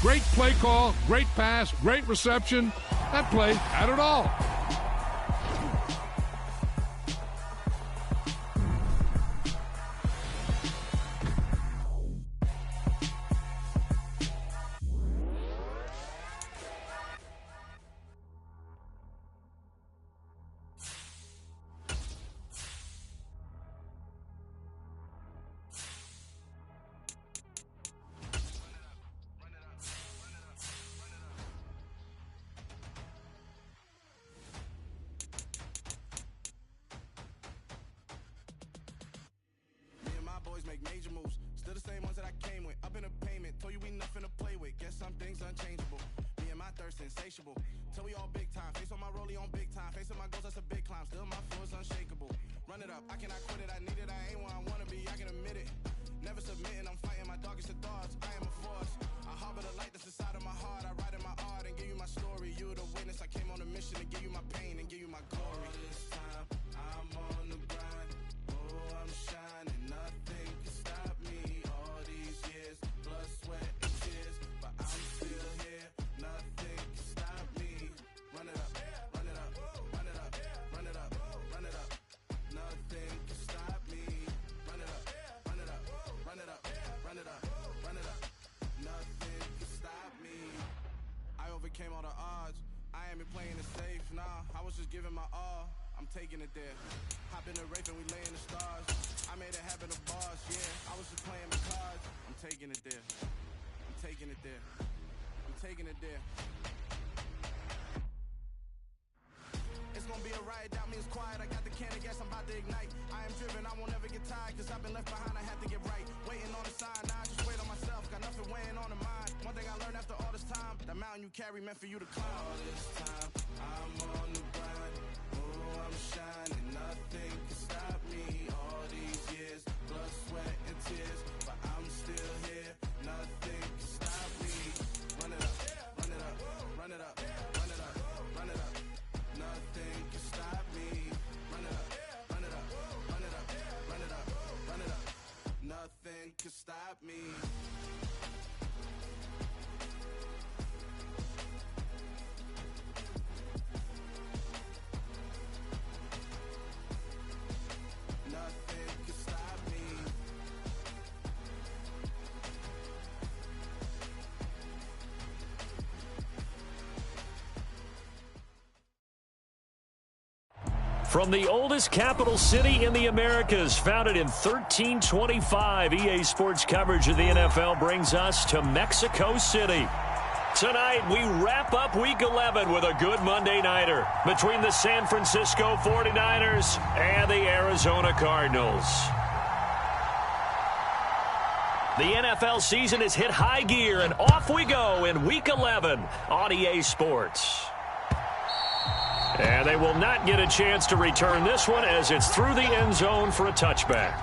Great play call, great pass, great reception. That play had it all. Make major moves, still the same ones that I came with. Up in a payment, told you we nothing to play with. Guess some things unchangeable. Me and my thirst insatiable. Till we all big time. Face on my rollie on big time. Facing my goals, that's a big climb. Still my flow is unshakable. Run it up, I cannot quit it. I need it, I ain't where I wanna be. I can admit it. Never submitting, I'm fighting my darkest of thoughts. I am a force. I harbor the light that's inside of my heart. I write in my art and give you my story. You the witness. I came on a mission to give you my pain and give you my glory. All this time, I'm on the grind. Oh, I'm shining. Nothing can stop me. All these years, blood, sweat, and tears, but I'm still here. Nothing can stop me. Run it up, run it up, run it up, run it up, run it up. Nothing can stop me. Run it up, run it up, run it up, run it up, run it up. Nothing can stop me. I overcame all the odds. I ain't been playing it safe, nah. I was just giving my all. I'm taking it there. Hop in the Wraith and we lay in the stars. I made it happen to boss, yeah. I was just playing the cards. I'm taking it there. I'm taking it there. I'm taking it there. It's gonna be a riot, doubt me it's quiet. I got the can of gas, I'm about to ignite. I am driven, I won't ever get tired. Cause I've been left behind, I have to get right. Waiting on the sign, now I just wait on myself. Got nothing weighing on the mind. One thing I learned after all this time, the mountain you carry meant for you to climb. All this time, I'm on the grind. Oh, I'm shining, nothing can stop me. All these years, blood, sweat, and tears, but I'm still here. Nothing can stop me. Run it up, run it up, run it up, run it up, run it up. Nothing can stop me. Run it up, run it up, run it up, run it up, run it up. Nothing can stop me. Nothing can stop me. From the oldest capital city in the Americas, founded in 1325, EA Sports coverage of the NFL brings us to Mexico City. Tonight, we wrap up Week 11 with a good Monday nighter between the San Francisco 49ers and the Arizona Cardinals. The NFL season has hit high gear, and off we go in Week 11 on EA Sports. And they will not get a chance to return this one as it's through the end zone for a touchback.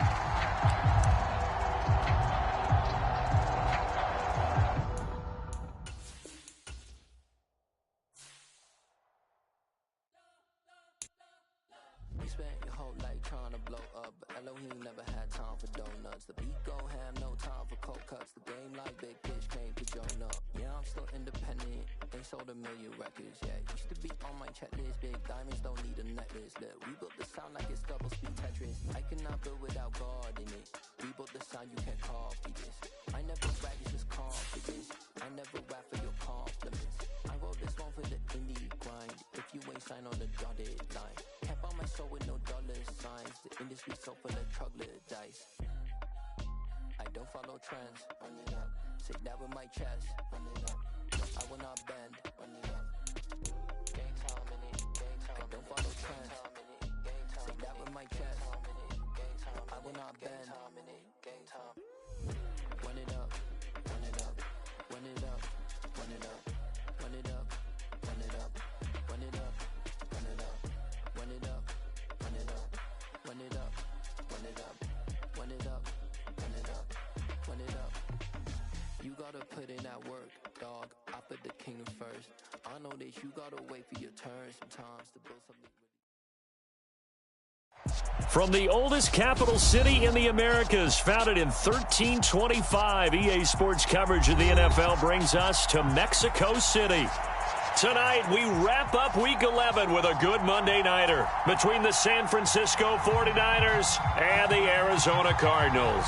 You spent your whole life trying to blow up, but Elohim never had time for donuts. The beat go ham, no time for cold cuts. The game like Big Fish came to join up. Yeah, I'm still independent. They sold 1 million records, yeah. Used to be on my checklist. Big diamonds don't need a necklace. Look, we built the sound like it's double speed Tetris. I cannot build without God in it. We built the sound, you can't copy this. I never brag, it's just confidence. I never rap for your compliments. I wrote this one for the indie grind. If you ain't signed on the dotted line, can't buy my soul with no dollar signs. The industry so full of troglodytes. I don't follow trends. Run it up. Say that with my chest. Run it up. I will not bend. Run it up. Gang time in it. Gang time. I don't follow trends. Say that with my chest. I will not bend. Gang time. Run it up. Run it up. Run it up. Run it up. Run it up. Run it up. Run it up. Run it up. Run it up. Run it up. Run it up. Run it up. Run it up. Run it up. Run it up. You gotta put in that work, dog. I put the kingdom first. I know that you gotta wait for your turn sometimes to build something. From the oldest capital city in the Americas, founded in 1325, EA Sports coverage of the NFL brings us to Mexico City. Tonight, we wrap up Week 11 with a good Monday nighter between the San Francisco 49ers and the Arizona Cardinals.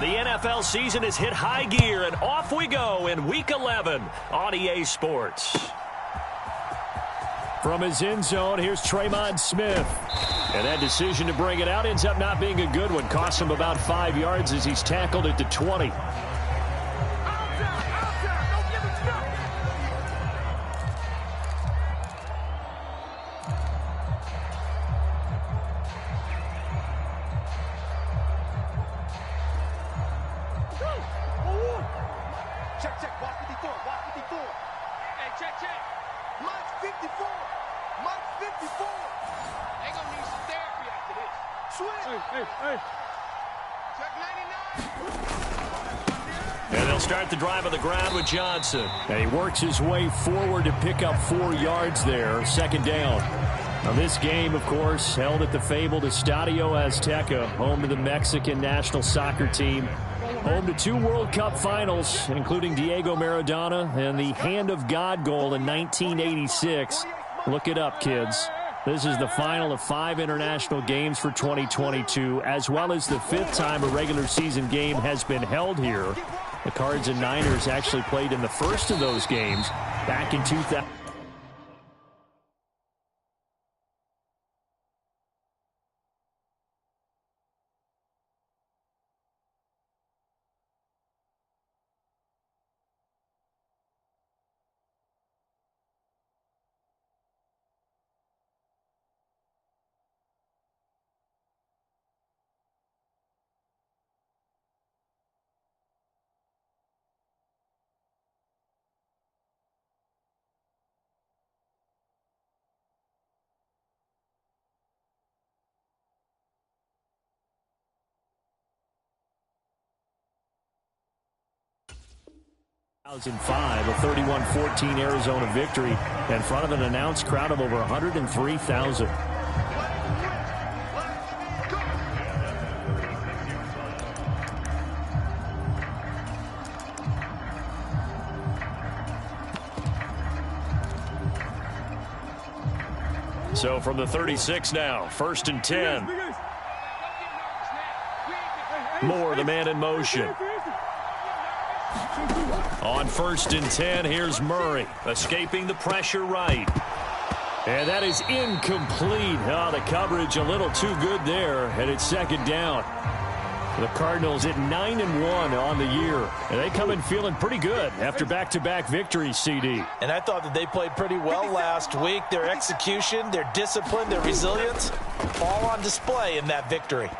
The NFL season has hit high gear, and off we go in Week 11 on EA Sports. From his end zone, here's Tremon Smith. And that decision to bring it out ends up not being a good one. Costs him about 5 yards as he's tackled at the 20. And they'll start the drive on the ground with Johnson. And he works his way forward to pick up 4 yards there. Second down. Now this game, of course, held at the fabled Estadio Azteca, home to the Mexican national soccer team. Home to 2 World Cup finals, including Diego Maradona and the Hand of God goal in 1986. Look it up, kids. This is the final of 5 international games for 2022, as well as the 5th time a regular season game has been held here. The Cards and Niners actually played in the first of those games back in 2000. A 31-14 Arizona victory in front of an announced crowd of over 103,000. So from the 36 now, 1st and 10. Moore, the man in motion. On 1st and 10, here's Murray, escaping the pressure right. And that is incomplete. Oh, the coverage a little too good there, and it's 2nd down. The Cardinals at 9-1 on the year, and they come in feeling pretty good after back-to-back victories, CD. And I thought that they played pretty well last week. Their execution, their discipline, their resilience, all on display in that victory.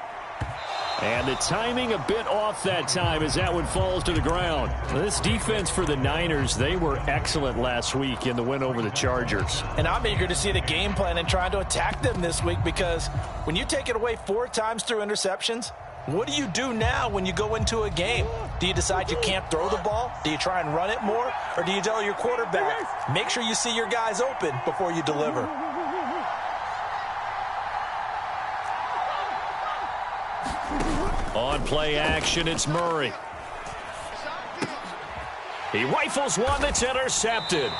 And the timing a bit off that time as that one falls to the ground. This defense for the Niners, they were excellent last week in the win over the Chargers. And I'm eager to see the game plan and trying to attack them this week, because when you take it away 4 times through interceptions, what do you do now when you go into a game? Do you decide you can't throw the ball? Do you try and run it more? Or do you tell your quarterback, make sure you see your guys open before you deliver? On play action, it's Murray. He rifles one that's intercepted.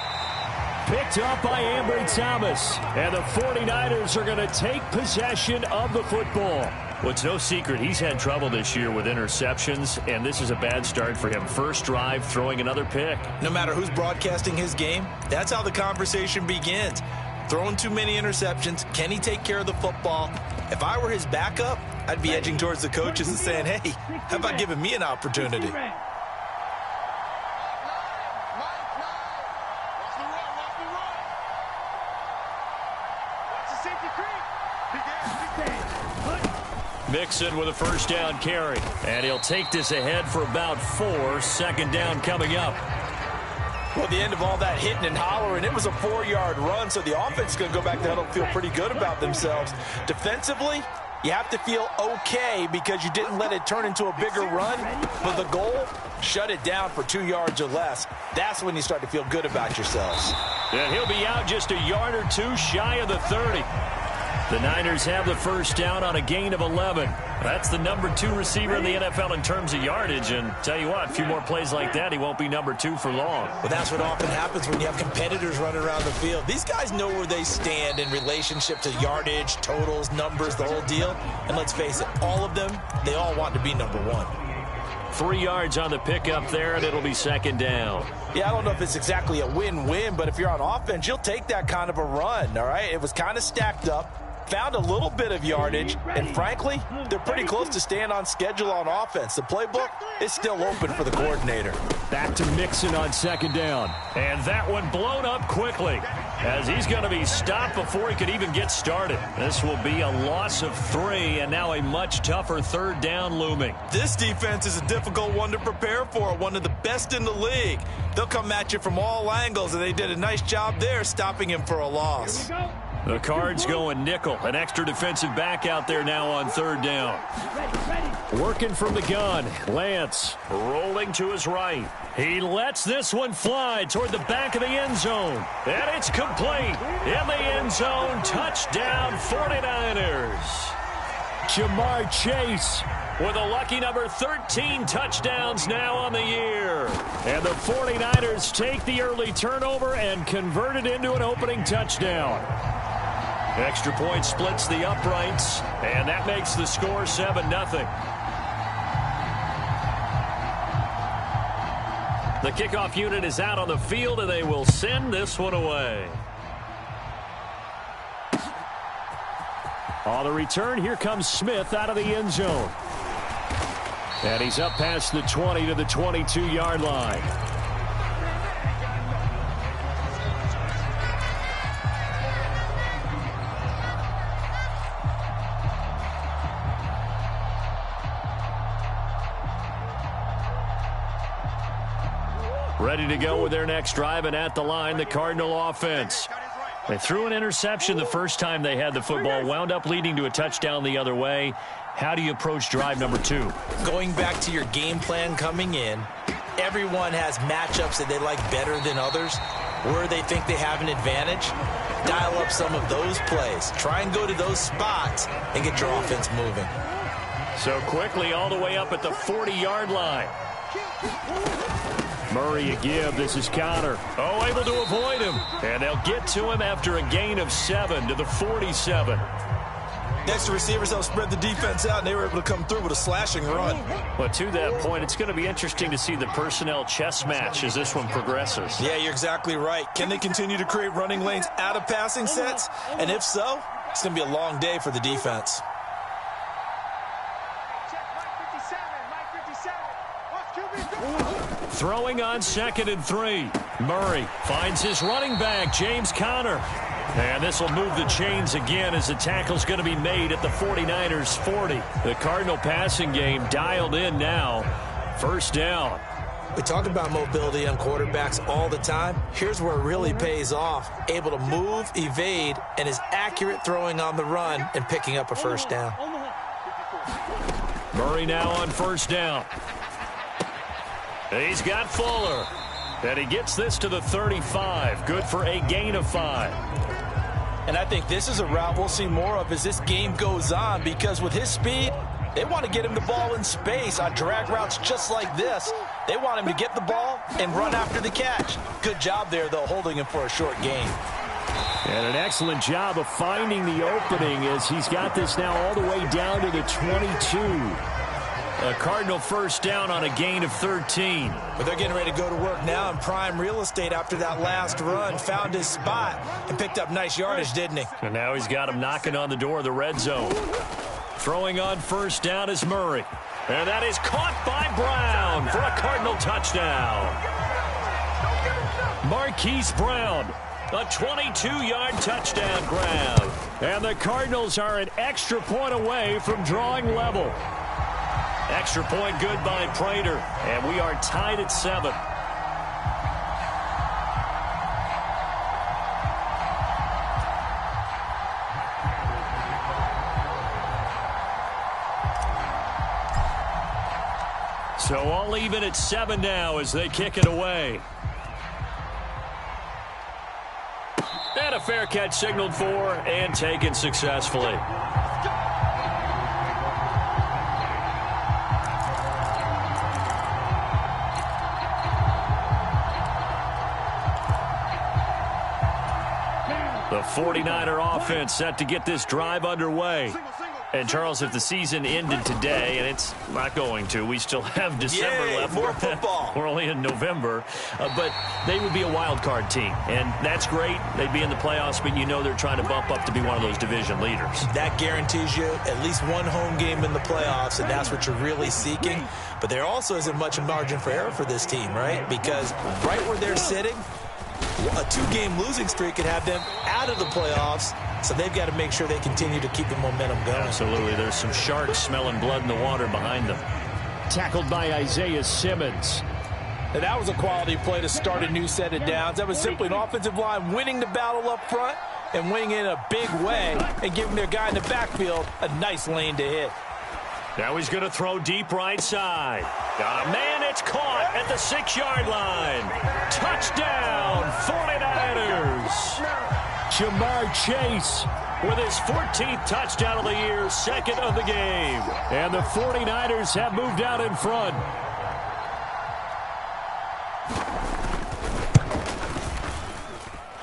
Picked up by Ambry Thomas. And the 49ers are going to take possession of the football. Well, it's no secret he's had trouble this year with interceptions, and this is a bad start for him. First drive, throwing another pick. No matter who's broadcasting his game, that's how the conversation begins. Throwing too many interceptions. Can he take care of the football? If I were his backup, I'd be edging towards the coaches and saying, hey, how about giving me an opportunity? Mixon with a first down carry. And he'll take this ahead for about 4. 2nd down coming up. Well, the end of all that hitting and hollering, it was a 4-yard run, so the offense is going to go back there and feel pretty good about themselves. Defensively, you have to feel okay because you didn't let it turn into a bigger run, but the goal, shut it down for 2 yards or less. That's when you start to feel good about yourselves. And he'll be out just a yard or 2 shy of the 30. The Niners have the first down on a gain of 11. That's the number 2 receiver in the NFL in terms of yardage. And tell you what, a few more plays like that, he won't be number 2 for long. Well, that's what often happens when you have competitors running around the field. These guys know where they stand in relationship to yardage, totals, numbers, the whole deal. And let's face it, all of them, they all want to be number 1. 3 yards on the pickup there, and it'll be second down. Yeah, I don't know if it's exactly a win-win, but if you're on offense, you'll take that kind of a run, all right? It was kind of stacked up. Found a little bit of yardage, and frankly, they're pretty close to staying on schedule on offense. The playbook is still open for the coordinator. Back to Mixon on second down. And that one blown up quickly as he's going to be stopped before he could even get started. This will be a loss of 3, and now a much tougher third down looming. This defense is a difficult one to prepare for, one of the best in the league. They'll come at you from all angles, and they did a nice job there stopping him for a loss. The Cards going nickel. An extra defensive back out there now on third down. Working from the gun. Lance rolling to his right. He lets this one fly toward the back of the end zone. And it's complete. In the end zone. Touchdown 49ers. Jamar Chase with a lucky number 13 touchdowns now on the year. And the 49ers take the early turnover and convert it into an opening touchdown. Extra point splits the uprights, and that makes the score 7-0. The kickoff unit is out on the field, and they will send this one away. On the return, here comes Smith out of the end zone. And he's up past the 20 to the 22-yard line. Ready to go with their next drive, and at the line, the Cardinal offense. They threw an interception the first time they had the football, wound up leading to a touchdown the other way. How do you approach drive number 2? Going back to your game plan coming in, everyone has matchups that they like better than others, where they think they have an advantage. Dial up some of those plays. Try and go to those spots and get your offense moving. So quickly all the way up at the 40-yard line. Murray a give. This is Connor. Oh, able to avoid him. And they'll get to him after a gain of 7 to the 47. Next, the receivers help spread the defense out, and they were able to come through with a slashing run. But to that point, it's going to be interesting to see the personnel chess match as this one progresses. Yeah, you're exactly right. Can they continue to create running lanes out of passing sets? And if so, it's going to be a long day for the defense. Throwing on 2nd and 3. Murray finds his running back, James Conner. And this will move the chains again as the tackle's going to be made at the 49ers 40. The Cardinal passing game dialed in now. First down. We talk about mobility on quarterbacks all the time. Here's where it really pays off. Able to move, evade, and is accurate throwing on the run and picking up a first down. Murray now on first down. He's got Fuller. And he gets this to the 35. Good for a gain of 5. And I think this is a route we'll see more of as this game goes on, because with his speed, they want to get him the ball in space on drag routes just like this. They want him to get the ball and run after the catch. Good job there, though, holding him for a short gain. And an excellent job of finding the opening as he's got this now all the way down to the 22. A Cardinal first down on a gain of 13. But they're getting ready to go to work now in prime real estate after that last run. Found his spot and picked up nice yardage, didn't he? And now he's got him knocking on the door of the red zone. Throwing on first down is Murray. And that is caught by Brown for a Cardinal touchdown. Marquise Brown, a 22-yard touchdown grab. And the Cardinals are an extra point away from drawing level. Extra point good by Prater, and we are tied at 7. So all even at 7 now as they kick it away. And a fair catch signaled for and taken successfully. The 49er offense set to get this drive underway. And, Charles, if the season ended today, and it's not going to, we still have December left. More football. We're only in November. But they would be a wild card team. And that's great. They'd be in the playoffs, but you know they're trying to bump up to be one of those division leaders. That guarantees you at least one home game in the playoffs, and that's what you're really seeking. But there also isn't much margin for error for this team, right? Because right where they're sitting, a 2-game losing streak could have them out of the playoffs, so they've got to make sure they continue to keep the momentum going. Absolutely. There's some sharks smelling blood in the water behind them. Tackled by Isaiah Simmons. And that was a quality play to start a new set of downs. That was simply an offensive line winning the battle up front and winning in a big way and giving their guy in the backfield a nice lane to hit. Now he's going to throw deep right side. Got a man, it's caught at the 6-yard line. Touchdown, 49ers. Jamar Chase with his 14th touchdown of the year, second of the game. And the 49ers have moved out in front.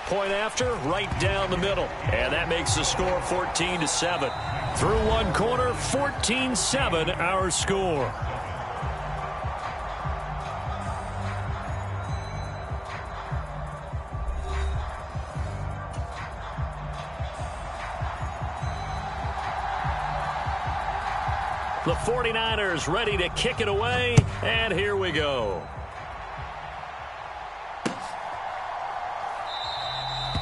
Point after, right down the middle. And that makes the score 14-7. Through one quarter, 14-7 our score. The 49ers ready to kick it away, and here we go.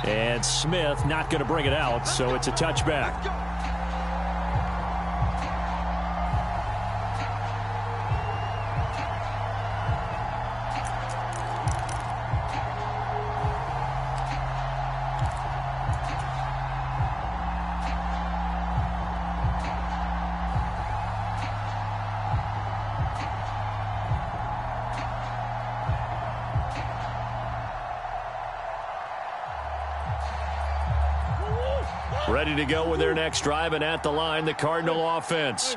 And Smith not going to bring it out, so it's a touchback. Ready to go with their next drive, and at the line, the Cardinal offense.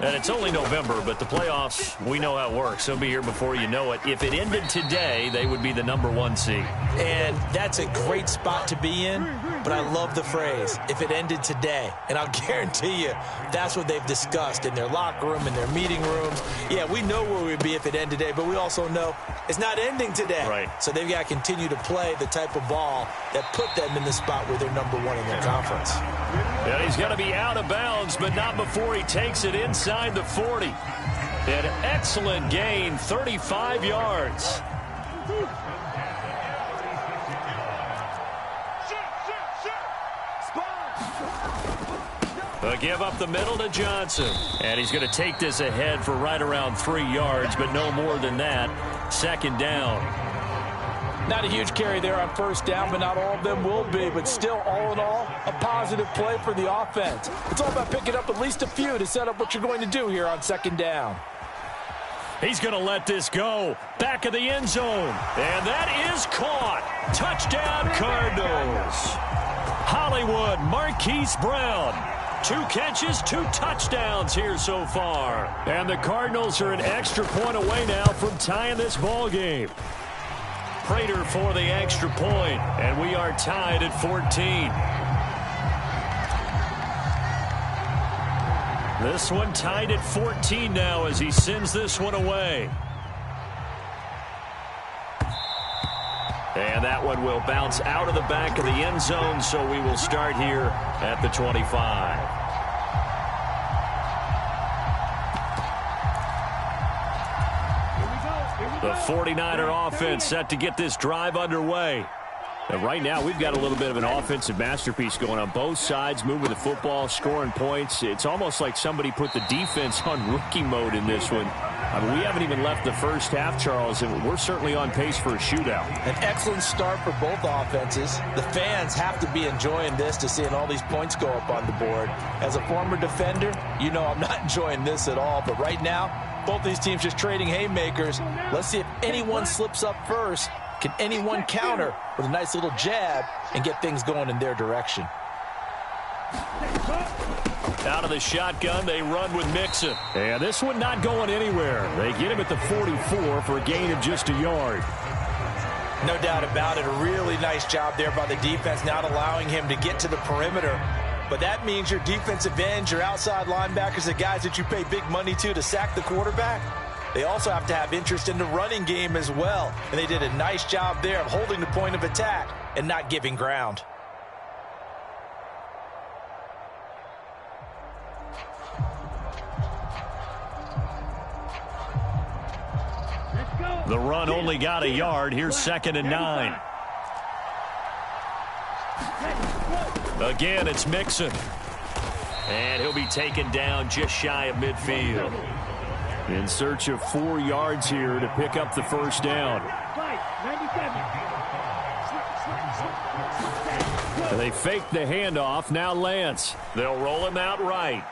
And it's only November, but the playoffs, we know how it works. They'll be here before you know it. If it ended today, they would be the #1 seed. And that's a great spot to be in, but I love the phrase, if it ended today. And I'll guarantee you, that's what they've discussed in their locker room, in their meeting rooms. Yeah, we know where we'd be if it ended today, but we also know it's not ending today. Right. So they've got to continue to play the type of ball that put them in the spot where they're #1 in their conference. And he's going to be out of bounds, but not before he takes it inside the 40. An excellent gain, 35 yards. A give up the middle to Johnson. And he's going to take this ahead for right around 3 yards, but no more than that. Second down. Not a huge carry there on first down, but not all of them will be. But still, all in all, a positive play for the offense. It's all about picking up at least a few to set up what you're going to do here on second down. He's going to let this go. Back of the end zone. And that is caught. Touchdown, Cardinals. Hollywood, Marquise Brown. 2 catches, 2 touchdowns here so far. And the Cardinals are an extra point away now from tying this ball game. Prater for the extra point, and we are tied at 14. This one tied at 14 now as he sends this one away. And that one will bounce out of the back of the end zone, so we will start here at the 25. The 49er offense set to get this drive underway. And right now, we've got a little bit of an offensive masterpiece going on both sides, moving the football, scoring points. It's almost like somebody put the defense on rookie mode in this one. I mean, we haven't even left the first half, Charles, and we're certainly on pace for a shootout. An excellent start for both offenses. The fans have to be enjoying this to seeing all these points go up on the board. As a former defender, you know I'm not enjoying this at all. But right now, both these teams just trading haymakers. Let's see if anyone slips up first Can anyone counter with a nice little jab and get things going in their direction? Out of the shotgun, they run with Mixon. And this one not going anywhere. They get him at the 44 for a gain of just a yard. No doubt about it. A really nice job there by the defense, not allowing him to get to the perimeter. But that means your defensive ends, your outside linebackers, the guys that you pay big money to sack the quarterback, they also have to have interest in the running game as well. And they did a nice job there of holding the point of attack and not giving ground. The run only got a yard. Here's 2nd and 9. Again, it's Mixon. And he'll be taken down just shy of midfield. In search of 4 yards here to pick up the first down. They fake the handoff. Now Lance. They'll roll him out right.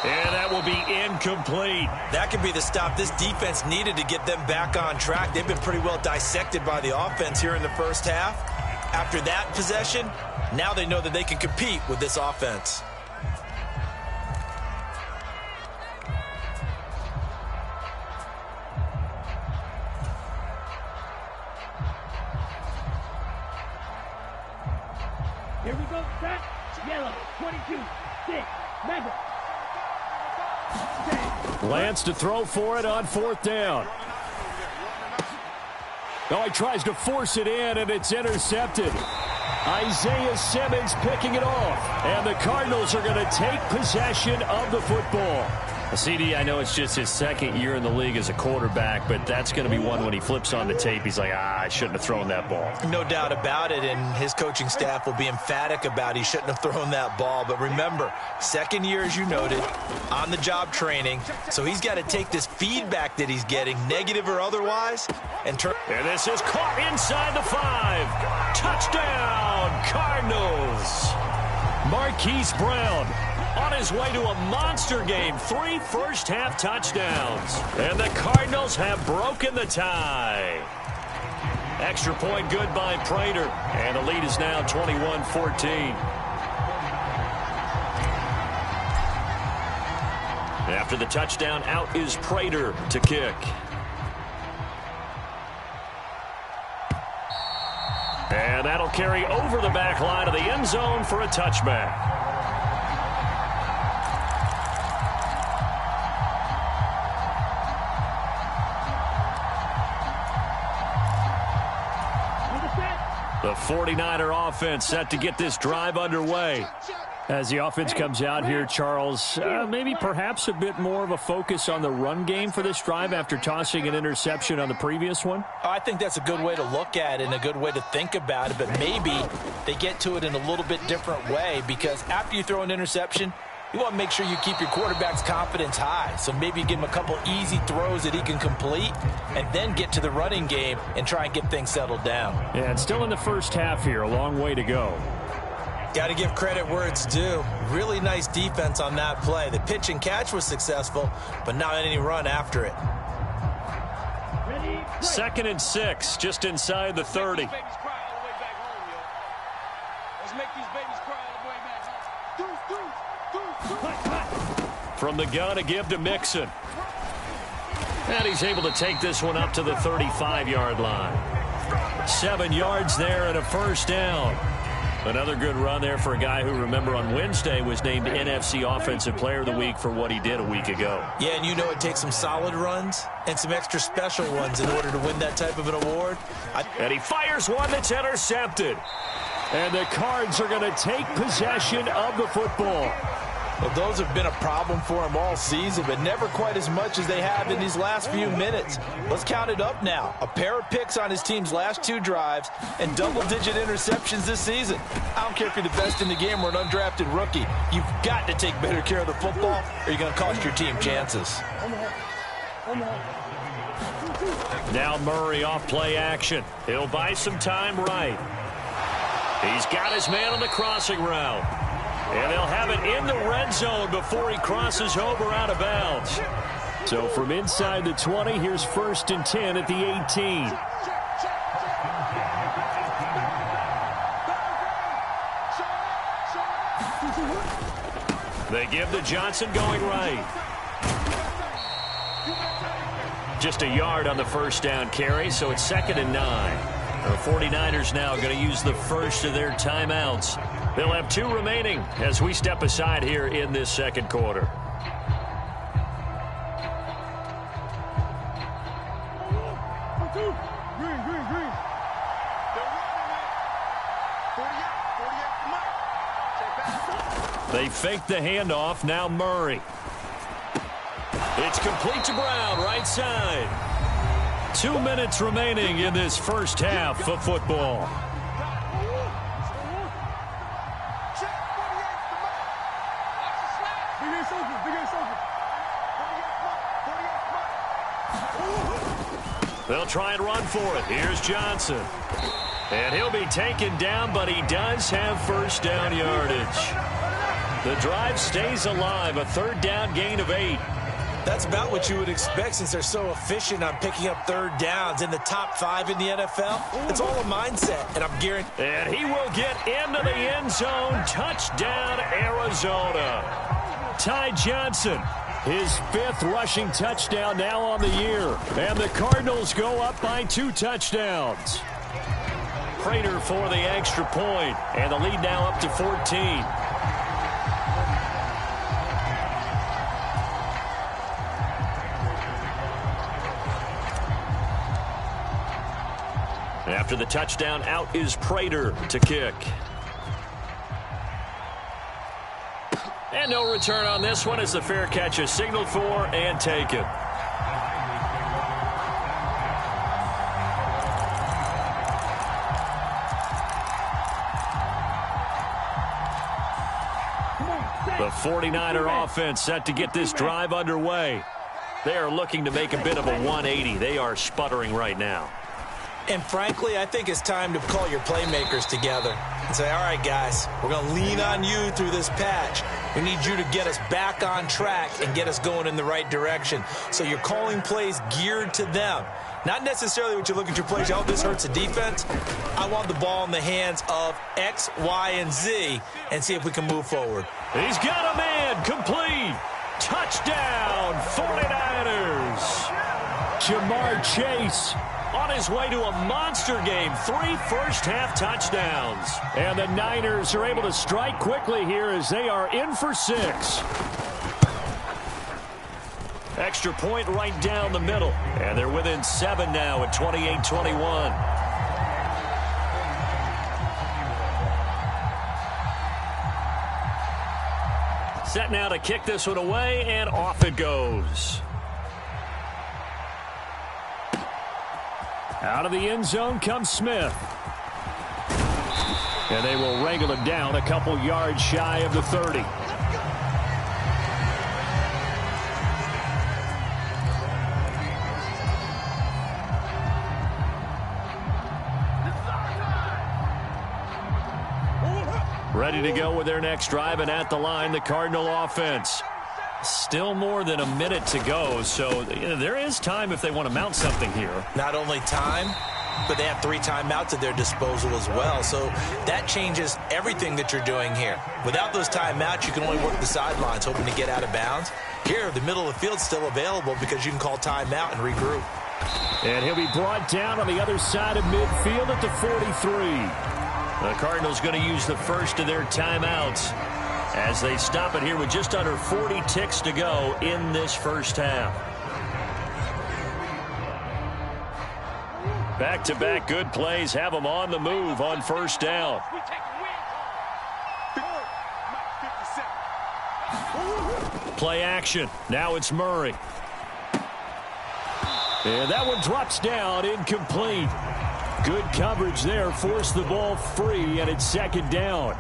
And that will be incomplete. That could be the stop this defense needed to get them back on track. They've been pretty well dissected by the offense here in the first half. After that possession, now they know that they can compete with this offense. Here we go, set, yellow, 22, 6, mega. Lance to throw for it on 4th down. Oh, he tries to force it in, and it's intercepted. Isaiah Simmons picking it off. And the Cardinals are going to take possession of the football. CD, I know it's just his 2nd year in the league as a quarterback, but that's going to be one when he flips on the tape. He's like, I shouldn't have thrown that ball. No doubt about it, and his coaching staff will be emphatic about he shouldn't have thrown that ball. But remember, 2nd year, as you noted, on-the-job training, so he's got to take this feedback that he's getting, negative or otherwise, and turn. And this is caught inside the 5. Touchdown, Cardinals. Marquise Brown on his way to a monster game. 3 first-half touchdowns. And the Cardinals have broken the tie. Extra point good by Prater. And the lead is now 21-14. After the touchdown, out is Prater to kick. And that'll carry over the back line of the end zone for a touchback. The 49er offense set to get this drive underway. As the offense comes out here, Charles, maybe perhaps a bit more of a focus on the run game for this drive after tossing an interception on the previous one? I think that's a good way to look at it and a good way to think about it, but maybe they get to it in a little bit different way, because after you throw an interception, you want to make sure you keep your quarterback's confidence high. So maybe give him a couple easy throws that he can complete and then get to the running game and try and get things settled down. Yeah, and still in the first half here, a long way to go. Got to give credit where it's due. Really nice defense on that play. The pitch and catch was successful, but not any run after it. 2nd and 6, just inside the 30. Let's make these babies cry all the way back home. From the gun, a give to Mixon. And he's able to take this one up to the 35-yard line. 7 yards there and a first down. Another good run there for a guy who, remember, on Wednesday was named NFC Offensive Player of the Week for what he did a week ago. Yeah, and you know it takes some solid runs and some extra special ones in order to win that type of an award. And he fires one that's intercepted. And the Cards are going to take possession of the football. Well, those have been a problem for him all season, but never quite as much as they have in these last few minutes. Let's count it up now. A pair of picks on his team's last 2 drives and double-digit interceptions this season. I don't care if you're the best in the game or an undrafted rookie. You've got to take better care of the football or you're going to cost your team chances. Now Murray off play action. He'll buy some time right. He's got his man on the crossing route. And they'll have it in the red zone before he crosses over out of bounds. So from inside the 20, here's 1st and 10 at the 18. They give to Johnson going right. Just a yard on the first down carry, so it's 2nd and 9. The 49ers now going to use the first of their timeouts. They'll have 2 remaining as we step aside here in this second quarter. They fake the handoff. Now Murray. It's complete to Brown, right side. 2 minutes remaining in this first half of football. They'll try and run for it. Here's Johnson. And he'll be taken down, but he does have first down yardage. The drive stays alive, a 3rd down gain of 8. That's about what you would expect since they're so efficient on picking up 3rd downs in the top 5 in the NFL. It's all a mindset, and I'm guaranteed. And he will get into the end zone. Touchdown, Arizona. Ty Johnson, his 5th rushing touchdown now on the year. And the Cardinals go up by 2 touchdowns. Prater for the extra point, and the lead now up to 14. After the touchdown, out is Prater to kick. And no return on this one as the fair catch is signaled for and taken. The 49er offense set to get this drive underway. They are looking to make a bit of a 180. They are sputtering right now. And frankly, I think it's time to call your playmakers together and say, all right, guys, we're going to lean on you through this patch. We need you to get us back on track and get us going in the right direction. So you're calling plays geared to them. Not necessarily what you look at your plays, oh, this hurts the defense. I want the ball in the hands of X, Y, and Z and see if we can move forward. He's got a man complete. Touchdown, 49ers. Jamar Chase on his way to a monster game. 3 first-half touchdowns. And the Niners are able to strike quickly here as they are in for 6. Extra point right down the middle. And they're within 7 now at 28-21. Set now to kick this one away, and off it goes. Out of the end zone comes Smith. And they will wrangle him down a couple yards shy of the 30. Ready to go with their next drive, and at the line, the Cardinal offense. Still more than a minute to go, so there is time if they want to mount something here. Not only time, but they have 3 timeouts at their disposal as well, so that changes everything that you're doing here. Without those timeouts, you can only work the sidelines, hoping to get out of bounds. Here, the middle of the field's still available because you can call timeout and regroup. And he'll be brought down on the other side of midfield at the 43. The Cardinals going to use the first of their timeouts as they stop it here with just under 40 ticks to go in this first half. Back-to-back good plays have them on the move on first down. Play action. Now it's Murray. And that one drops down, incomplete. Good coverage there, forced the ball free, and it's 2nd down.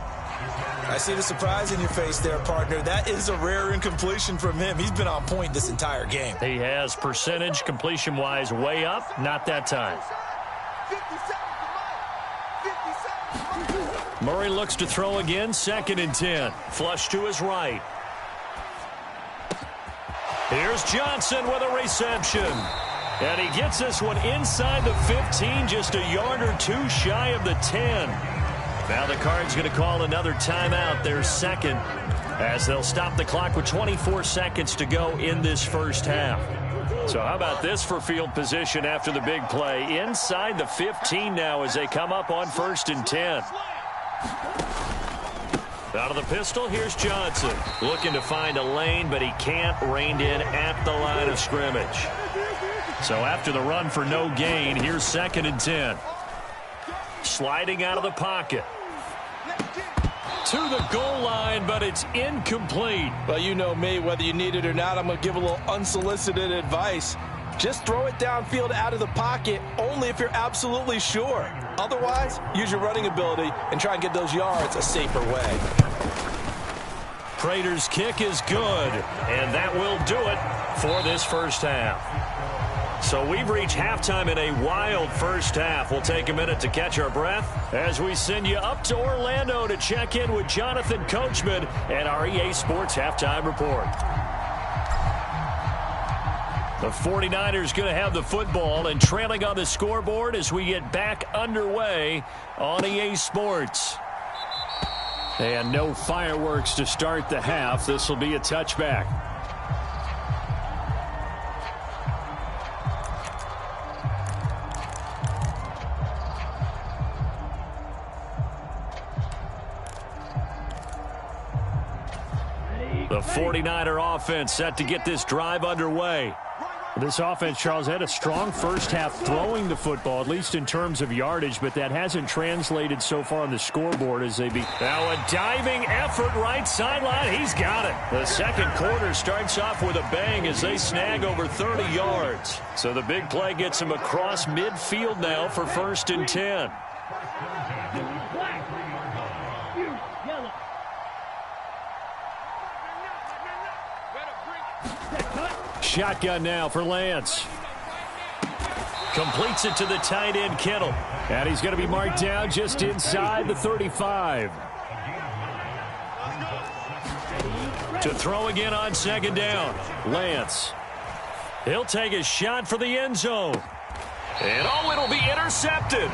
I see the surprise in your face there, partner. That is a rare incompletion from him. He's been on point this entire game. He has percentage completion-wise way up, not that time. Murray looks to throw again, 2nd and 10. Flush to his right. Here's Johnson with a reception. And he gets this one inside the 15, just a yard or 2 shy of the 10. Now the Cards going to call another timeout, their second, as they'll stop the clock with 24 seconds to go in this first half. So how about this for field position after the big play? Inside the 15 now as they come up on 1st and 10. Out of the pistol, here's Johnson. Looking to find a lane, but he can't. Reined in at the line of scrimmage. So after the run for no gain, here's 2nd and 10. Sliding out of the pocket. To the goal line, but it's incomplete. Well, you know me, whether you need it or not, I'm going to give a little unsolicited advice. Just throw it downfield out of the pocket only if you're absolutely sure. Otherwise, use your running ability and try and get those yards a safer way. Prater's kick is good, and that will do it for this first half. So we've reached halftime in a wild first half. We'll take a minute to catch our breath as we send you up to Orlando to check in with Jonathan Coachman and our EA Sports Halftime Report. The 49ers going to have the football and trailing on the scoreboard as we get back underway on EA Sports. And no fireworks to start the half. This will be a touchback. The 49er offense set to get this drive underway. This offense, Charles, had a strong first half throwing the football, at least in terms of yardage, but that hasn't translated so far on the scoreboard as they be. Now a diving effort right sideline. He's got it. The second quarter starts off with a bang as they snag over 30 yards. So the big play gets him across midfield now for 1st and 10. Shotgun now for Lance. Completes it to the tight end, Kittle. And he's going to be marked down just inside the 35. To throw again on 2nd down. Lance. He'll take a shot for the end zone. And it'll be intercepted.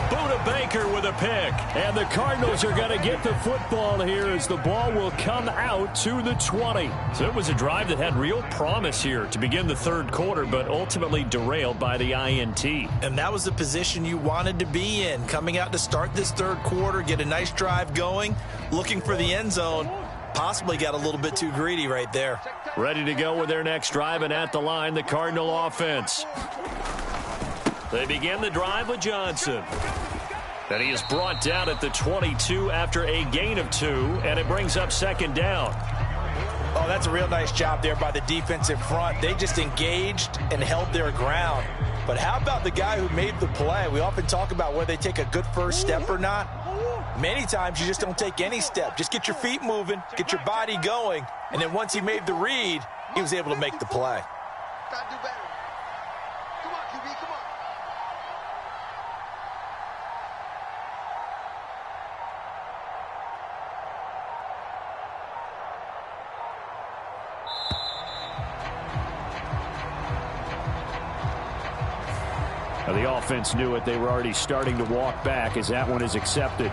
Buda Baker with a pick. And the Cardinals are going to get the football here as the ball will come out to the 20. So it was a drive that had real promise here to begin the third quarter, but ultimately derailed by the INT. And that was the position you wanted to be in. Coming out to start this third quarter, get a nice drive going, looking for the end zone. Possibly got a little bit too greedy right there. Ready to go with their next drive, and at the line, the Cardinal offense. They begin the drive with Johnson. And he is brought down at the 22 after a gain of 2, and it brings up 2nd down. Oh, that's a real nice job there by the defensive front. They just engaged and held their ground. But how about the guy who made the play? We often talk about whether they take a good first step or not. Many times you just don't take any step. Just get your feet moving, get your body going, and then once he made the read, he was able to make the play. Gotta do better. Come on, QB, come on. Now the offense knew it. They were already starting to walk back as that one is accepted.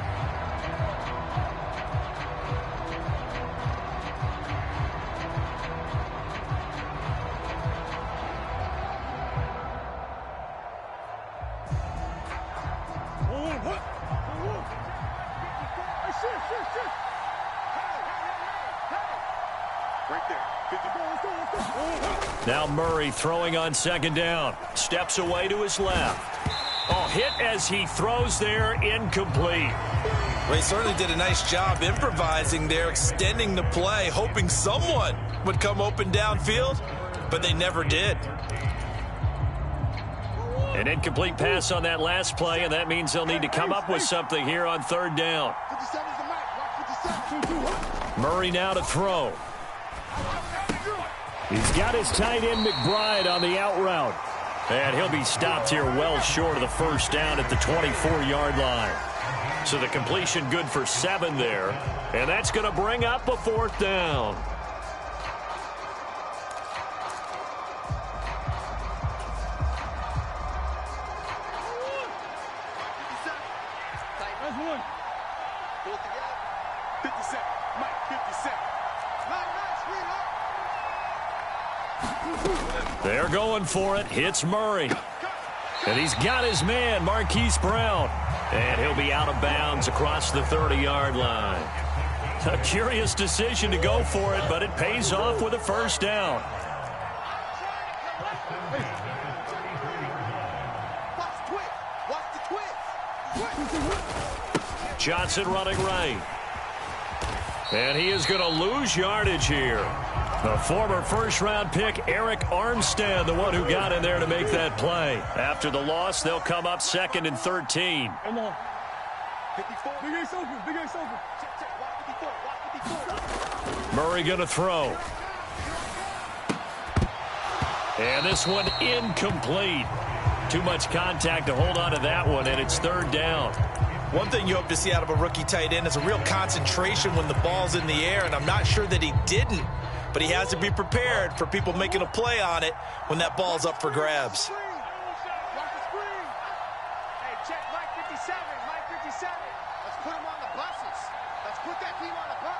Now Murray throwing on 2nd down. Steps away to his left. Oh, hit as he throws there, incomplete. Well, he certainly did a nice job improvising there, extending the play, hoping someone would come open downfield, but they never did. An incomplete pass on that last play, and that means they'll need to come up with something here on 3rd down. Murray now to throw. He's got his tight end McBride on the out route. And he'll be stopped here well short of the 1st down at the 24-yard line. So the completion good for 7 there. And that's going to bring up a 4th down. They're going for it. Hits Murray. And he's got his man, Marquise Brown. And he'll be out of bounds across the 30-yard line. A curious decision to go for it, but it pays off with a first down. Johnson running right. And he is going to lose yardage here. The former first-round pick, Eric Armstead, the one who got in there to make that play. After the loss, they'll come up 2nd and 13. Come on. 54. Big Ace open. Big Ace open. Murray going to throw. And this one incomplete. Too much contact to hold on to that one, and it's 3rd down. One thing you hope to see out of a rookie tight end is a real concentration when the ball's in the air, and I'm not sure that he didn't, but he has to be prepared for people making a play on it when that ball's up for grabs. Hey, check Mike 57. Mike 57. Let's put him on the buses. Let's put that team on the bus.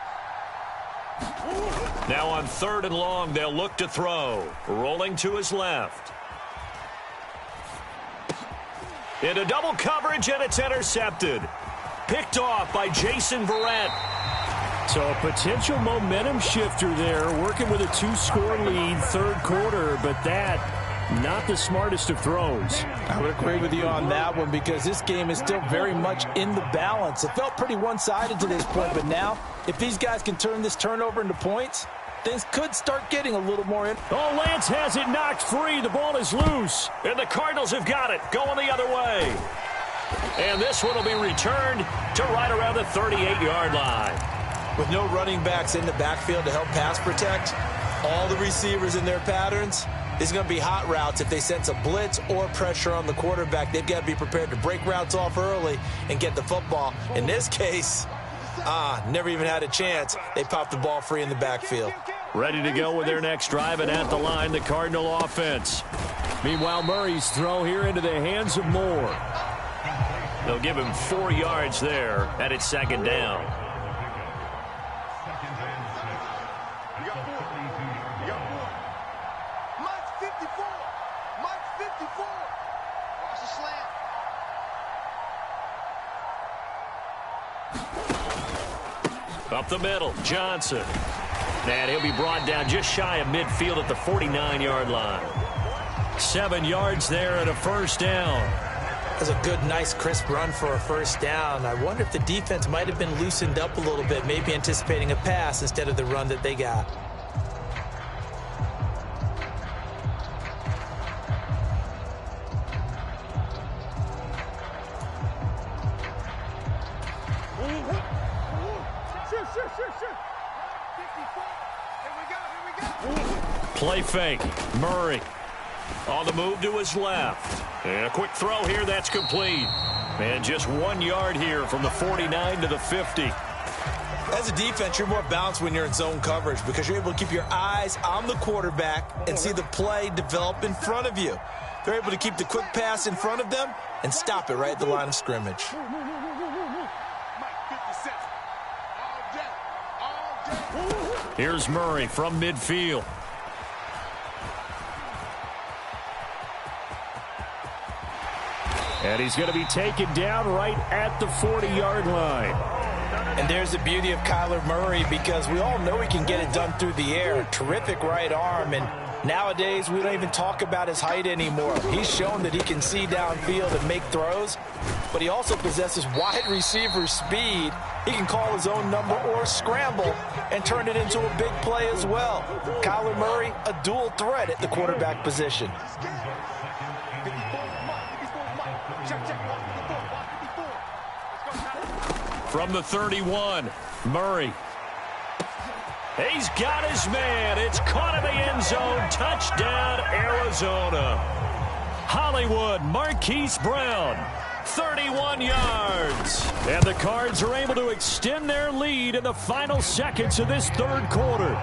Now on 3rd and long, they'll look to throw. Rolling to his left. Into double coverage, and it's intercepted. Picked off by Jason Verrett. So a potential momentum shifter there, working with a 2-score lead, 3rd quarter, but that, not the smartest of throws. I would agree with you on that one because this game is still very much in the balance. It felt pretty one-sided to this point, but now, if these guys can turn this turnover into points, things could start getting a little more in. Oh, Lance has it knocked free. The ball is loose. And the Cardinals have got it, going the other way. And this one will be returned to right around the 38-yard line. With no running backs in the backfield to help pass protect, all the receivers in their patterns, these are going to be hot routes. If they sense a blitz or pressure on the quarterback, they've got to be prepared to break routes off early and get the football. In this case, never even had a chance. They popped the ball free in the backfield. Ready to go with their next drive, and at the line, the Cardinal offense. Meanwhile, Murray's throw here into the hands of Moore. They'll give him 4 yards there, and it's 2nd down. Mike's 54. Mike's 54. Watch the slant. Up the middle, Johnson. And he'll be brought down just shy of midfield at the 49-yard line. 7 yards there and a first down. That's a good, nice, crisp run for a first down. I wonder if the defense might have been loosened up a little bit, maybe anticipating a pass instead of the run that they got. Play fake. Murray on the move to his left. And a quick throw here. That's complete. And just 1 yard here from the 49 to the 50. As a defense, you're more balanced when you're in zone coverage because you're able to keep your eyes on the quarterback and see the play develop in front of you. They're able to keep the quick pass in front of them and stop it right at the line of scrimmage. Here's Murray from midfield. And he's going to be taken down right at the 40-yard line. And there's the beauty of Kyler Murray because we all know he can get it done through the air. Terrific right arm. And nowadays, we don't even talk about his height anymore. He's shown that he can see downfield and make throws. But he also possesses wide receiver speed. He can call his own number or scramble and turn it into a big play as well. Kyler Murray, a dual threat at the quarterback position. From the 31, Murray. He's got his man. It's caught in the end zone. Touchdown, Arizona. Hollywood, Marquise Brown, 31 yards. And the Cards are able to extend their lead in the final seconds of this 3rd quarter.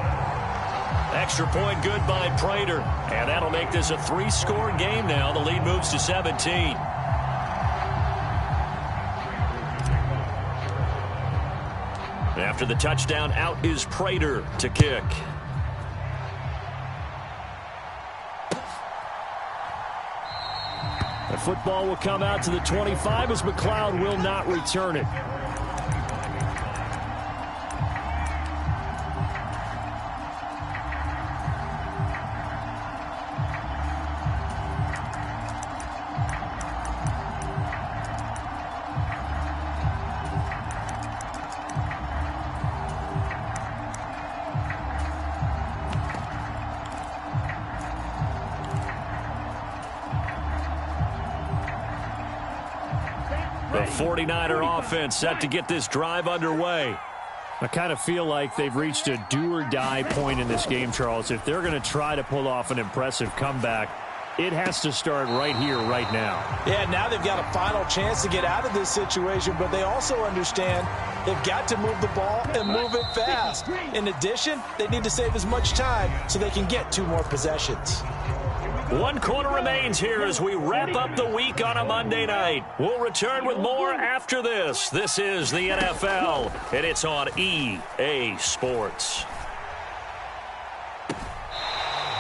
Extra point good by Prater. And that'll make this a 3-score game now. The lead moves to 17. After the touchdown, out is Prater to kick. football will come out to the 25 as McLeod will not return it. The 49er offense set to get this drive underway. I kind of feel like they've reached a do-or-die point in this game, Charles. If they're going to try to pull off an impressive comeback, it has to start right here, right now. Yeah, now they've got a final chance to get out of this situation, but they also understand they've got to move the ball and move it fast. In addition, they need to save as much time so they can get 2 more possessions. 1 quarter remains here as we wrap up the week on a Monday night. We'll return with more after this. This is the NFL, and it's on EA Sports.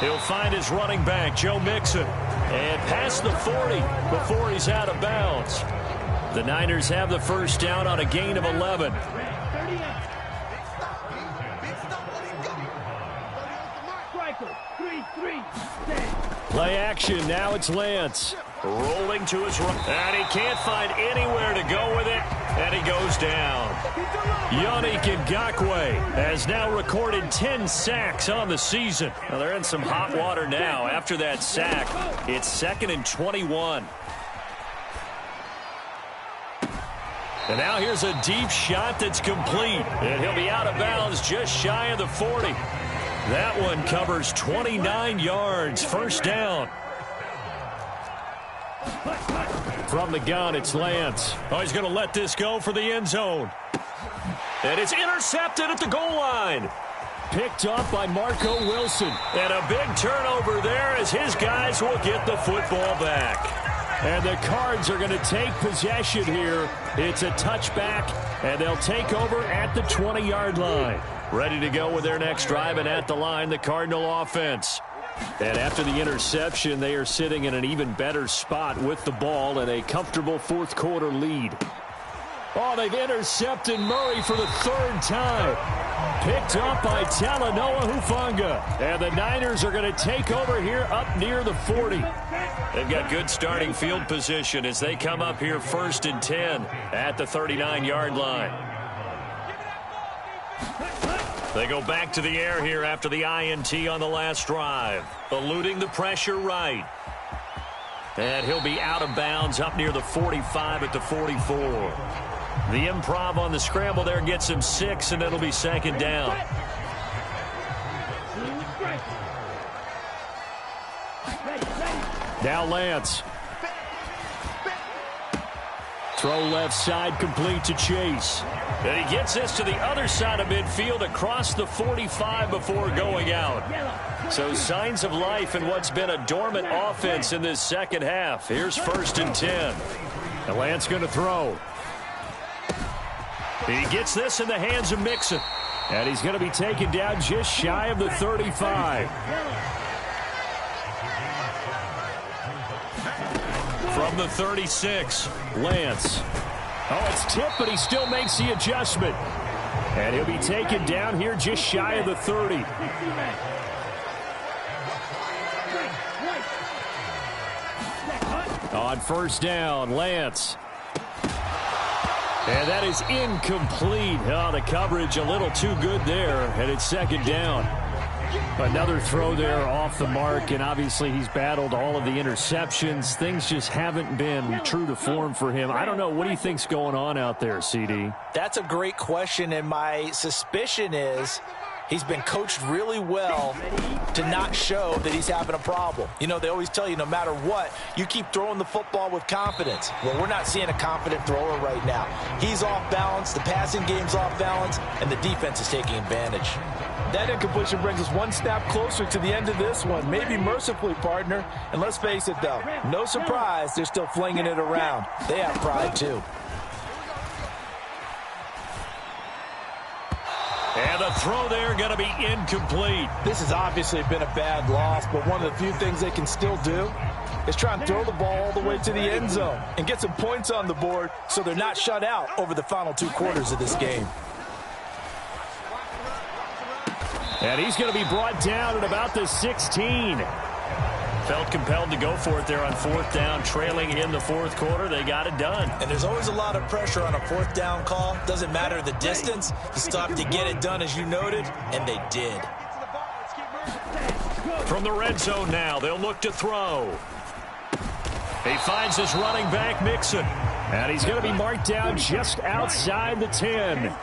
He'll find his running back, Joe Mixon, and past the 40 before he's out of bounds. The Niners have the first down on a gain of 11. Play action. Now it's Lance. Rolling to his right. And he can't find anywhere to go with it. And he goes down. Gotw has now recorded 10 sacks on the season. Now they're in some hot water now. After that sack, it's 2nd and 21. And now here's a deep shot that's complete. And he'll be out of bounds just shy of the 40. That one covers 29 yards. First down. From the gun, it's Lance. Oh, he's going to let this go for the end zone. And it's intercepted at the goal line. Picked up by Marco Wilson. And a big turnover there as his guys will get the football back. And the Cards are going to take possession here. It's a touchback, and they'll take over at the 20-yard line. Ready to go with their next drive, and at the line, the Cardinal offense. And after the interception, they are sitting in an even better spot with the ball and a comfortable 4th quarter lead. Oh, they've intercepted Murray for the 3rd time. Picked up by Talanoa Hufanga. And the Niners are going to take over here up near the 40. They've got good starting field position as they come up here 1st and 10 at the 39-yard line. They go back to the air here after the INT on the last drive. Eluding the pressure right. And he'll be out of bounds up near the 45 at the 44. The improv on the scramble there gets him 6, and it'll be 2nd down. Now Lance. Throw left side complete to Chase. And he gets this to the other side of midfield across the 45 before going out. So signs of life in what's been a dormant offense in this second half. Here's 1st and 10. And Lance going to throw. He gets this in the hands of Mixon. And he's going to be taken down just shy of the 35. From the 36, Lance. Oh, it's tipped, but he still makes the adjustment. And he'll be taken down here just shy of the 30. On 1st down, Lance. And that is incomplete. Oh, the coverage a little too good there, and it's 2nd down. Another throw there off the mark, and obviously he's battled all of the interceptions. Things just haven't been true to form for him. I don't know. What do you think's going on out there, CD? That's a great question, and my suspicion is he's been coached really well to not show that he's having a problem. You know, they always tell you no matter what, you keep throwing the football with confidence. Well, we're not seeing a confident thrower right now. He's off balance, the passing game's off balance, and the defense is taking advantage. That incompletion brings us one step closer to the end of this one. Maybe mercifully, partner. And let's face it, though, no surprise, they're still flinging it around. They have pride, too. And the throw there going to be incomplete. This has obviously been a bad loss, but one of the few things they can still do is try and throw the ball all the way to the end zone and get some points on the board so they're not shut out over the final 2 quarters of this game. And he's going to be brought down at about the 16. Felt compelled to go for it there on 4th down, trailing in the 4th quarter. They got it done. And there's always a lot of pressure on a 4th down call. Doesn't matter the distance. You still have to get it done, as you noted, and they did. From the red zone now, they'll look to throw. He finds his running back, Mixon. And he's going to be marked down just outside the 10.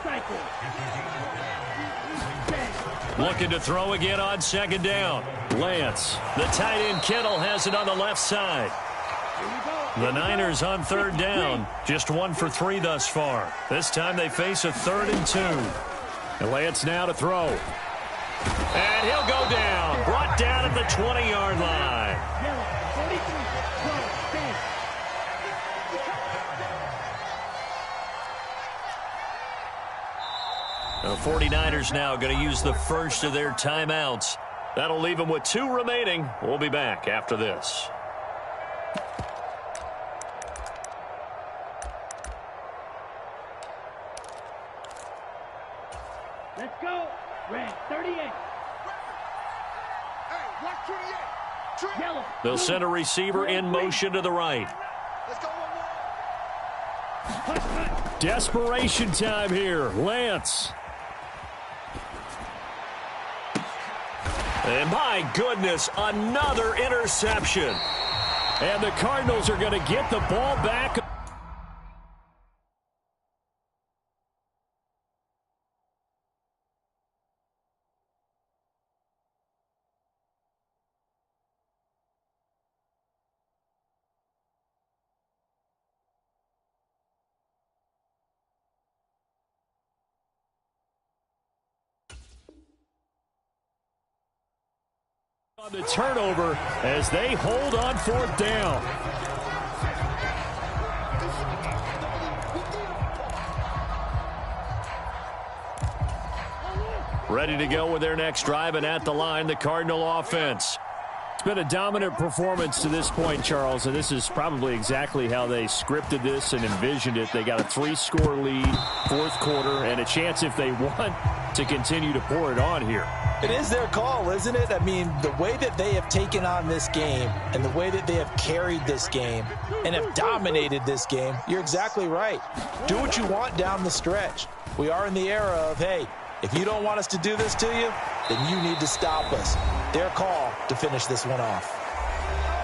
Looking to throw again on 2nd down. Lance, the tight end Kittle, has it on the left side. The Niners on 3rd down. Just 1 for 3 thus far. This time they face a 3rd and 2. And Lance now to throw. And he'll go down. Brought down at the 20-yard line. The 49ers now going to use the first of their timeouts. That'll leave them with 2 remaining. We'll be back after this. Let's go. Red 38. Hey, watch 28. Yellow. They'll send a receiver in motion to the right. Let's go one more. Desperation time here. Lance. And my goodness, another interception. And the Cardinals are going to get the ball back. On the turnover as they hold on 4th down. Ready to go with their next drive, and at the line, the Cardinal offense. It's been a dominant performance to this point, Charles, and this is probably exactly how they scripted this and envisioned it. They got a 3-score lead, 4th quarter, and a chance, if they want, to continue to pour it on here. It is their call, isn't it? I mean, the way that they have taken on this game and the way that they have carried this game and have dominated this game, you're exactly right. Do what you want down the stretch. We are in the era of, hey, if you don't want us to do this to you, then you need to stop us. Their call to finish this one off.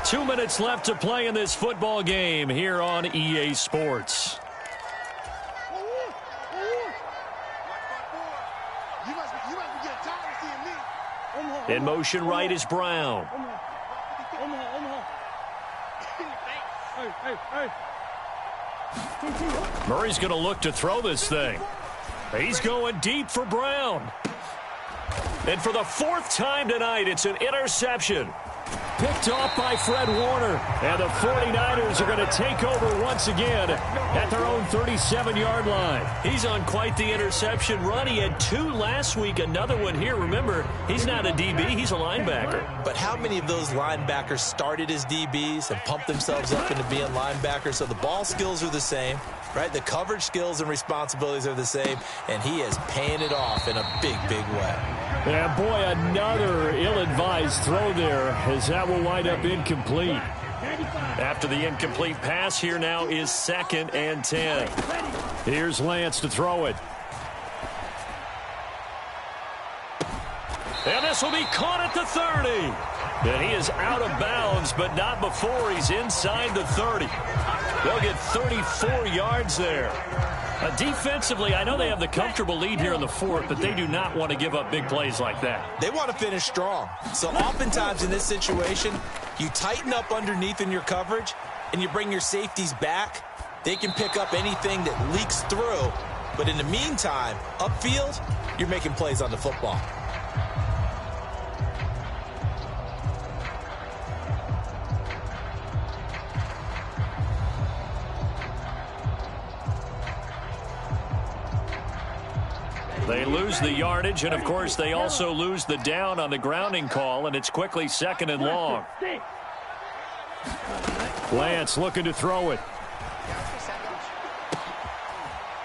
2 minutes left to play in this football game here on EA Sports. In motion right is Brown. Murray's going to look to throw this thing. He's going deep for Brown. And for the 4th time tonight, it's an interception. Picked off by Fred Warner. And the 49ers are going to take over once again at their own 37-yard line. He's on quite the interception run. He had 2 last week, another one here. Remember, he's not a DB, he's a linebacker. But how many of those linebackers started as DBs and pumped themselves up into being linebackers? So the ball skills are the same, right? The coverage skills and responsibilities are the same, and he is paying it off in a big, big way. And boy, another ill-advised throw there, as that will wind up incomplete. After the incomplete pass, here now is 2nd and 10. Here's Lance to throw it. And this will be caught at the 30. And he is out of bounds, but not before he's inside the 30. They'll get 34 yards there. Defensively, I know they have the comfortable lead here in the 4th, but they do not want to give up big plays like that. They want to finish strong. So oftentimes in this situation, you tighten up underneath in your coverage, and you bring your safeties back. They can pick up anything that leaks through. But in the meantime, upfield, you're making plays on the football. They lose the yardage, and of course they also lose the down on the grounding call, and it's quickly 2nd and long. Lance looking to throw it.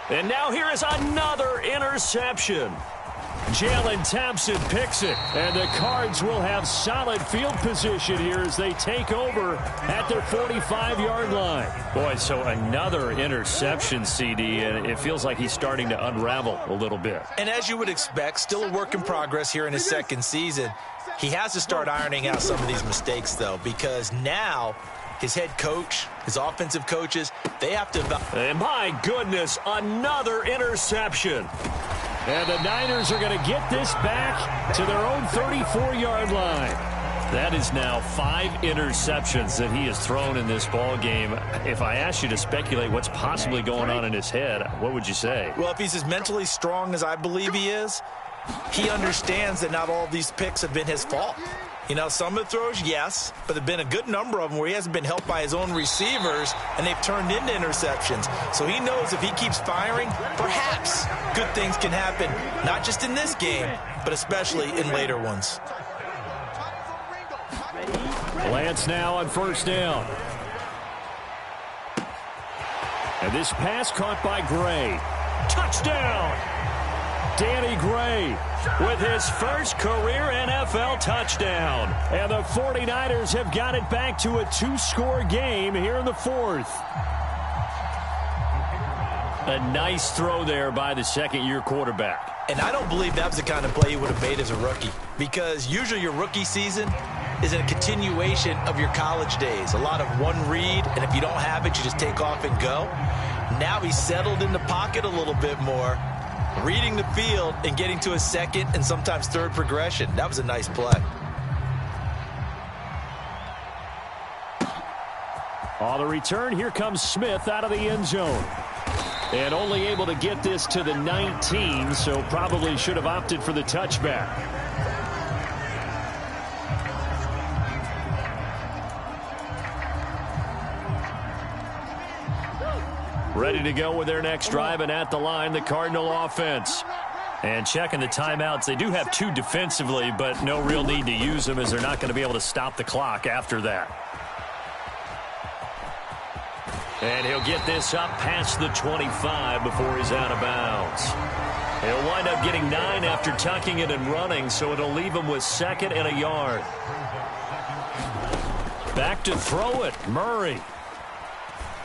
And now here is another interception. Jalen Thompson picks it, and the Cards will have solid field position here as they take over at their 45-yard line. Boy, so another interception, CD, and it feels like he's starting to unravel a little bit. And as you would expect, still a work in progress here in his second season. He has to start ironing out some of these mistakes, though, because now his head coach, his offensive coaches, they have to... And my goodness, another interception. And the Niners are going to get this back to their own 34-yard line. That is now 5 interceptions that he has thrown in this ball game. If I asked you to speculate what's possibly going on in his head, what would you say? Well, if he's as mentally strong as I believe he is, he understands that not all of these picks have been his fault. You know, some of the throws, yes, but there have been a good number of them where he hasn't been helped by his own receivers, and they've turned into interceptions. So he knows if he keeps firing, perhaps good things can happen, not just in this game, but especially in later ones. Lance now on first down. And this pass caught by Gray. Touchdown! Danny Gray with his first career NFL touchdown. And the 49ers have got it back to a 2-score game here in the fourth. A nice throw there by the second-year quarterback. And I don't believe that was the kind of play he would have made as a rookie, because usually your rookie season is a continuation of your college days. A lot of one read, and if you don't have it, you just take off and go. Now he's settled in the pocket a little bit more, reading the field and getting to a second and sometimes third progression. That was a nice play. On the return, here comes Smith out of the end zone. And only able to get this to the 19, so probably should have opted for the touchback. Ready to go with their next drive, and at the line, the Cardinal offense. And checking the timeouts, they do have 2 defensively, but no real need to use them as they're not going to be able to stop the clock after that. And he'll get this up past the 25 before he's out of bounds. He'll wind up getting 9 after tucking it and running, so it'll leave him with 2nd and a yard. Back to throw it, Murray.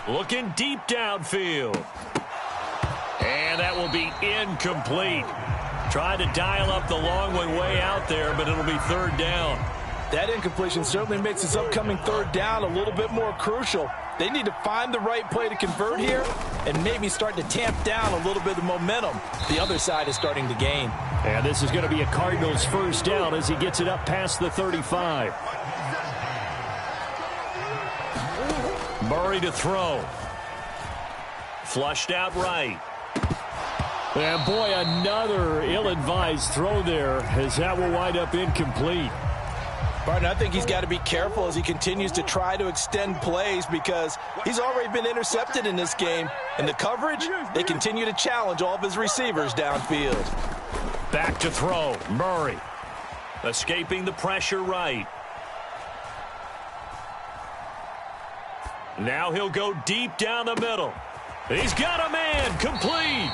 Looking deep downfield. And that will be incomplete. Trying to dial up the long one way out there, but it'll be 3rd down. That incompletion certainly makes this upcoming 3rd down a little bit more crucial. They need to find the right play to convert here and maybe start to tamp down a little bit of momentum the other side is starting to gain. And this is going to be a Cardinals 1st down as he gets it up past the 35. Murray to throw. Flushed out right. And boy, another ill-advised throw there as that will wind up incomplete. Barton, I think he's got to be careful as he continues to try to extend plays because he's already been intercepted in this game. And the coverage, they continue to challenge all of his receivers downfield. Back to throw, Murray. Escaping the pressure right. Now he'll go deep down the middle. He's got a man, complete.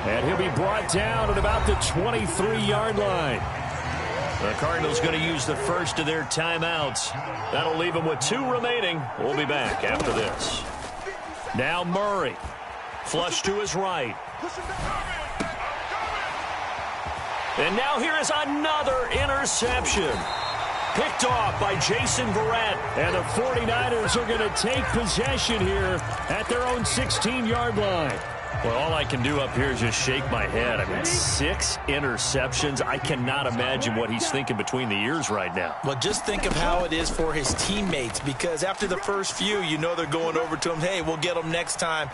And he'll be brought down at about the 23-yard line. The Cardinals going to use the first of their timeouts. That'll leave them with 2 remaining. We'll be back after this. Now Murray. Flush to his right. And now here is another interception. Picked off by Jason Verrett. And the 49ers are going to take possession here at their own 16-yard line. Well, all I can do up here is just shake my head. I mean, 6 interceptions. I cannot imagine what he's thinking between the ears right now. Well, just think of how it is for his teammates, because after the first few, you know they're going over to him, hey, we'll get them next time.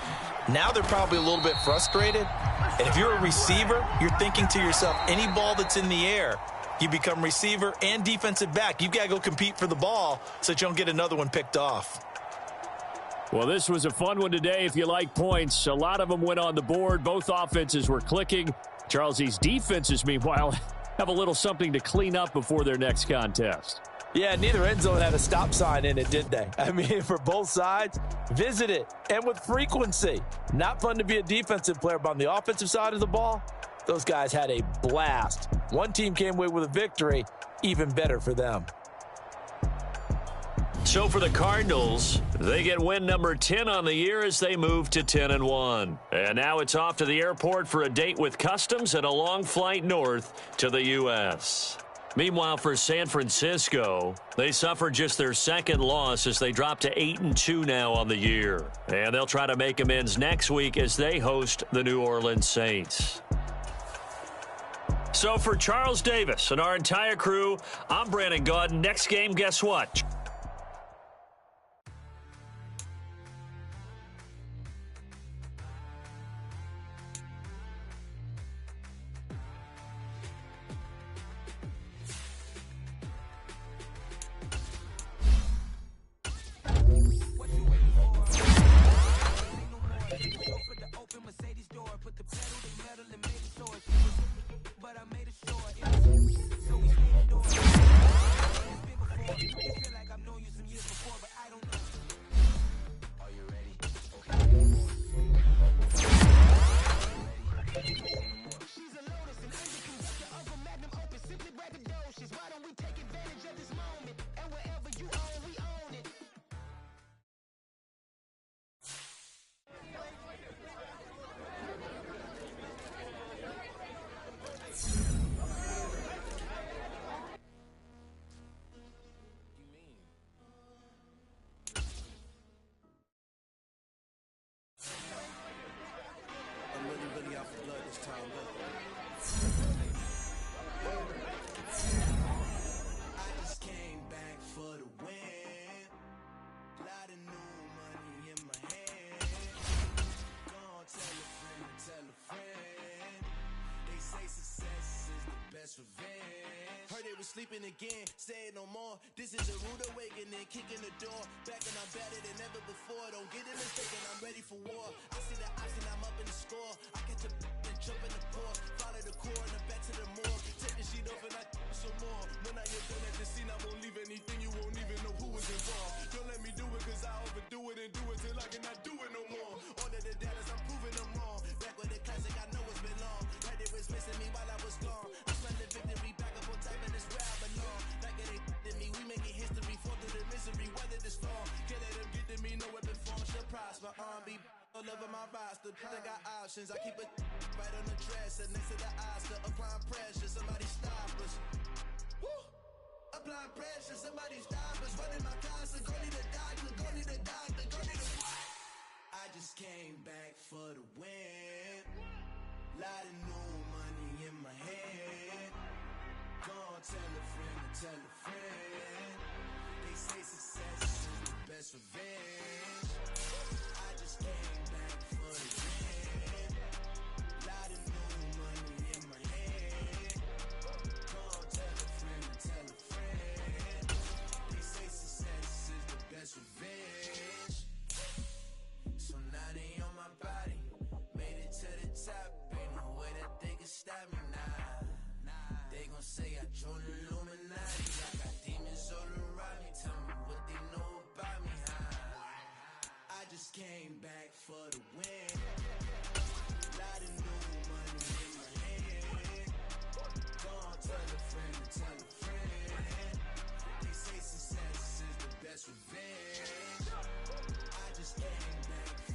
Now they're probably a little bit frustrated. And if you're a receiver, you're thinking to yourself, any ball that's in the air, you become receiver and defensive back. You've got to go compete for the ball so that you don't get another one picked off. Well, this was a fun one today if you like points. A lot of them went on the board. Both offenses were clicking. Charles, these defenses, meanwhile, have a little something to clean up before their next contest. Yeah, neither end zone had a stop sign in it, did they? I mean, for both sides, visit it, and with frequency. Not fun to be a defensive player, but on the offensive side of the ball, those guys had a blast. One team came away with a victory, even better for them. So for the Cardinals, they get win number 10 on the year as they move to 10-1. And now it's off to the airport for a date with customs and a long flight north to the U.S. Meanwhile, for San Francisco, they suffered just their second loss as they dropped to 8-2 now on the year. And they'll try to make amends next week as they host the New Orleans Saints. So for Charles Davis and our entire crew, I'm Brandon Gotw. Next game, guess what? Sleeping again, say it no more. This is a rude awakening, kicking the door. Back and I'm better than ever before. Don't get it mistaken, I'm ready for war. I see the option, I'm up in the score. I catch a and jump in the port. Follow the core and back to the morgue. Take the sheet off and I some more. When I get done at the scene, I won't leave anything. You won't even know who was involved. Don't let me do it, cause I overdo it and do it till I cannot do it no more. All of the Dallas, I'm proving them wrong. Back with the classic, I know it's been long. Heard they was missing me while I was gone. I smell the victory back up on time in this rap. Weather the storm, can't let them get to me, no weapon form should prosper. R&B all over my roster, I got options. I keep it right on the dresser, next to the Oscar. Applying pressure, somebody stop us. Woo! Applying pressure, somebody stop us. Running my concert, go need a doctor, go need a doctor, go need a what? I just came back for the win. Lot of new money in my head. Go on, tell a friend, tell a friend. They say success is the best revenge. I just came back for the win. Lot of new money in my head. Go on, tell a friend. They say success is the best revenge. So now they on my body. Made it to the top. Ain't no way that they can stop me now. They gon' say I joined the Illuminati. I got demons all around me. Tell me what they know about me, I just came back for the win. Lot of new money in my hand. Go on, tell a friend, tell a friend. They say success is the best revenge. I just came back